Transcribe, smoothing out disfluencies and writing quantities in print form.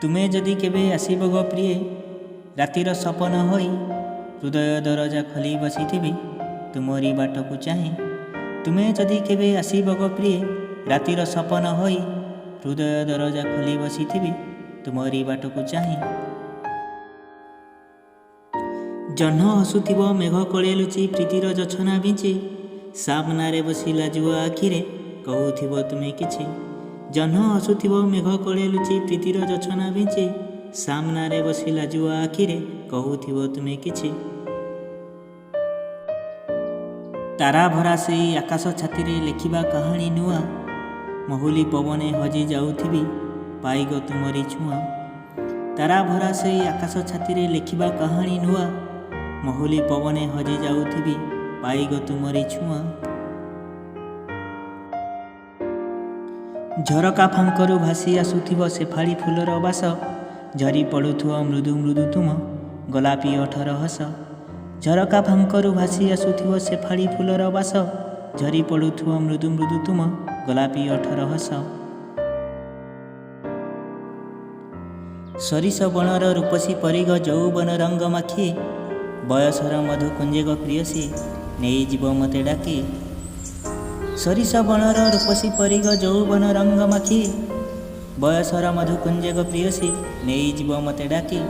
तुमे जदि केबे आसीब गो प्रिय रातिर सपन होई हृदय दरजा खोली बसिथिबि तुमरी बाटकु चाहे। तुमे जदि केबे आसीब गो प्रिय रातिर सपन होई हृदय दरजा खोली बसिथिबि तुमरी बाटकु चाहे। जह्न हसुथिब मेघ कोळे लुचि प्रीतिर जछना बिंची सामनारे बसी लाजुआ आखिरे कहूथिब तुमे किछि। जह्न हसुथिब मेघ कोळे लुचि प्रीतिर जछना बिंची सामनारे बसी लाजुआ आखिरे कहूथिब तुमे किछि। तारा भरा से आकाश छाती लेखिबा कहानी नुआ महुली पवने हजि जाउथिबि पाइग तुमरी छुआ। तारा भरा से आकाश छाती लेखिबा कहानी नुआ महुली पवने हजि जाउथिबि पाइग तुमरी छुआ। झरका फांकरू भासी आसुथिब शेफाली फूलर बास झरी पड़ुथुव मृदु मृदु तुम गोलापी ओठर हस। झरका फांकरू भासी आसुथिब शेफाली फूलर बास झरी पड़ुथुव मृदु मृदु तुम गोलापी ओठर हस। सरिस बणर रूपसी परिग यौवन रंग माखी बयसर मधु कुंजेग प्रियसी नहीं जीव मते डाकी। सरिस बणर रूपसी परिग यौवन रंग माखी बयसर मधु कुंजेग प्रियसी नहीं जीव मते डाकी।